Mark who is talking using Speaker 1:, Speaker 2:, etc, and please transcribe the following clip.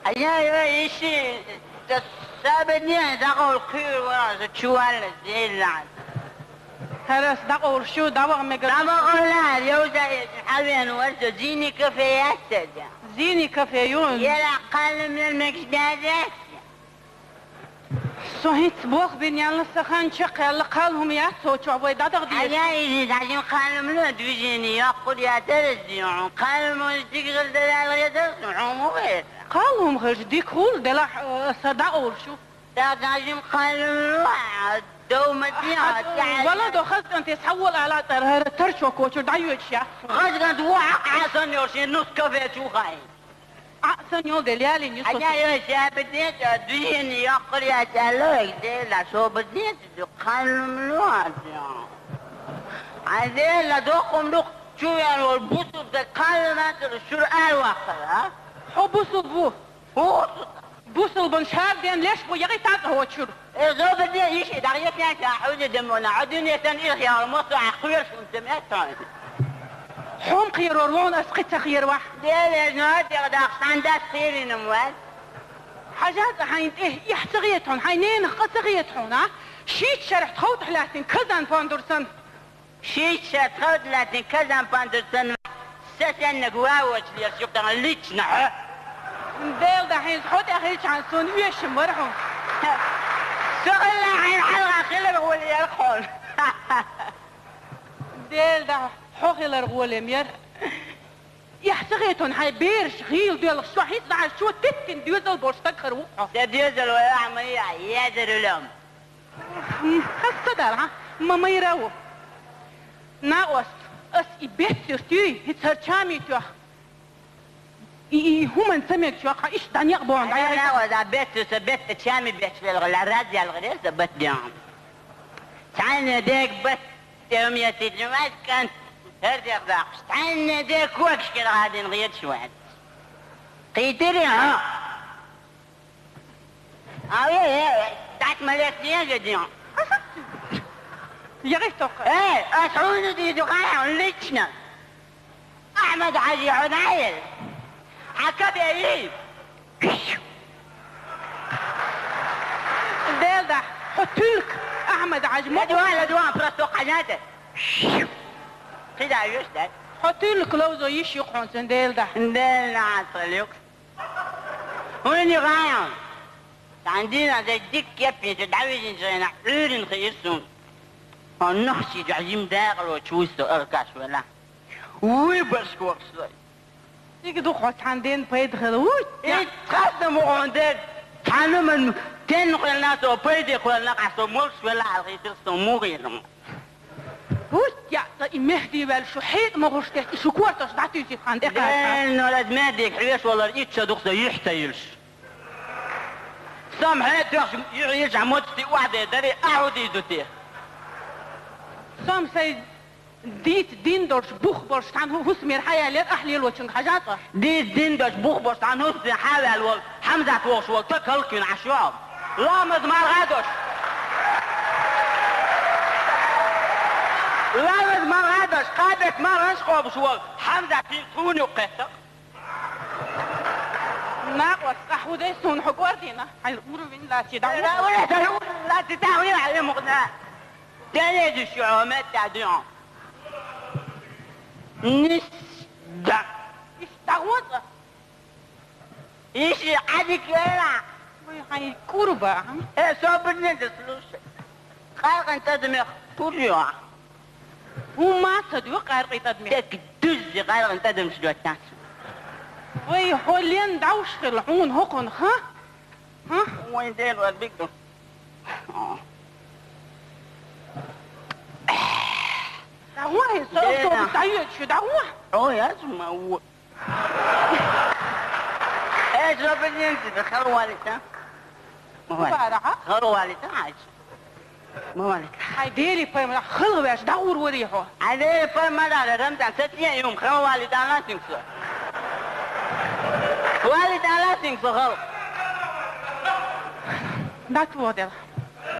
Speaker 1: يا شيء سابني دقوا الخير ولا شوال زيلان
Speaker 2: هرس دقور شو دوا مقر
Speaker 1: دقوا لا يوزا حبيان ورد زيني كفيات
Speaker 2: زيني كفيون
Speaker 1: يلا قل من المكسدادات
Speaker 2: صهيت بوخ بين يلا سخان شق يلا قالهم يا صوت عبوي دادق دي
Speaker 1: يا يجي دعين قل من دوجيني يقول يا ترزيون قل من تقل دلال غير عمو غير
Speaker 2: قالهم خرج دي كول دلا صدقوا شو
Speaker 1: دعين قل من دوما
Speaker 2: ولا دو خذ انت تحول على ترشو كوتشو دايو اشياء
Speaker 1: غزغد وعق عسن يوشي نص كفيتو خاين
Speaker 2: عسن يول دليالي نيسو
Speaker 1: اجا يوشي بديت دوين يقول يا تلوك ديلا شو بديت قلم ملوات عديلا دوقم دوق شو يعني والبوسو بقلمات الشرقال وقت ها
Speaker 2: حبوسو بو بوصل بنشار دين ليش بو يغي تاق هو تشور
Speaker 1: زو بدي يشي دغيا كان حوز دمونا عدنيا تن إخيار المصر عقير شو انتمات تاني
Speaker 2: حوم خير ورون اسقط خير واحد
Speaker 1: ديل نوات يغداق ساندات سيري نموات
Speaker 2: حاجات حين ايه يحتغيتهم حينين قصغيتهم ها شيت شرح خوت حلاتين كزان باندرسن
Speaker 1: شيت شرح خوت حلاتين كزان باندرسن ستن قواوش ليش يقدر ليش نحو
Speaker 2: ديل دحين حوت اخيش عن سون ويش مرحو
Speaker 1: سؤال عين حلقة خلق ولي يرخون
Speaker 2: ديل ده حوخي لرغولي مير يحتغيتون هاي بيرش غيل ديل شو حيث دعا شو تتن ديوزل بورشتك خروقه
Speaker 1: سديوزل ولا عمية يادر لهم
Speaker 2: هسه دار ما يراو ناقوس اس إبت يستيري هتسرچامي توخ هم سمك شو ايش دنيا بون
Speaker 1: انا وذا بيت سبت تشامي بيت في الغلارات يا الغريب سبت ديام تعال ديك بس يوم يتجمعت كان هردي اخداق تعال ديك وكش كده هذه نغير شوية قيتري ها يا تاعت ملك ديان ديان
Speaker 2: يا غير توقع
Speaker 1: ايه اسعود دي دقايق ليشنا احمد حاجي عدايل حكب يا
Speaker 2: ديل ده حطولك احمد عجمو
Speaker 1: ادوان برستو قناته كده عيوش ده
Speaker 2: حطولك لوزو يشيقون سنديل ده
Speaker 1: ديل نعطليك وين غايم عندنا زي ديك يبني تدعوي جينا عيرين خيسون النحشي جعيم داخل وتشويستو اركاش ولا ويبرش كورسوي
Speaker 2: يقدو خوش عندين بيد خلوش
Speaker 1: يتقدموا عندين كانوا من تنقل الناس وبيد يقول الناس عصو مرش ولا على غير ترسو مغيرهم
Speaker 2: وش يا مهدي بالشو حيط مغشتك شو كورتش دعتو يجيب عندك
Speaker 1: لأنه لازم ماديك حيش والله رئيتش دقصة يحتيلش سامحيت يرجع موتتي واحدة داري أعود يدوتيه
Speaker 2: سام سيد ديت دين دورش بوخ برش عن هو اسمي الحياة لير أحلي الوشن حاجاته
Speaker 1: ديت دين دورش بوخ برش عن هو اسمي حاوة الول حمزة وش والتكالكين عشوام لامد ما غادوش لامد ما غادوش قادت ما رنشقوا بشوال حمزة تيسوني وقيتك
Speaker 2: ناقوس أحو ديسون حقور دينا حيقولوا بين لا تدعوه
Speaker 1: لا تدعوه على مقنع تاني الشعومات تعديهم نسدع
Speaker 2: استغوط
Speaker 1: ايش عادك يلا
Speaker 2: هاي كوربا
Speaker 1: ايه صابرني تسلوش خارق انت دميخ طول يوم
Speaker 2: هو ما صدق قارق تدميخ
Speaker 1: تك دزي خارق انت دمش دوتان
Speaker 2: وي حولين دعوش خلعون هقن ها
Speaker 1: وين ديل والبيك دو
Speaker 2: دعوه صوته بتعيد شو دعوه
Speaker 1: يا اسمع هو ايش ربنا ينزل خلوا والدها
Speaker 2: مبارعة
Speaker 1: خلوا والدها عايش ما والدها
Speaker 2: هاي ديلي باي خلوا باش دور وريحه
Speaker 1: عليه باي ما دار رمضان 6 يوم خلوا والدها لا تنسى والدها لا تنسى خلوا
Speaker 2: ده توادر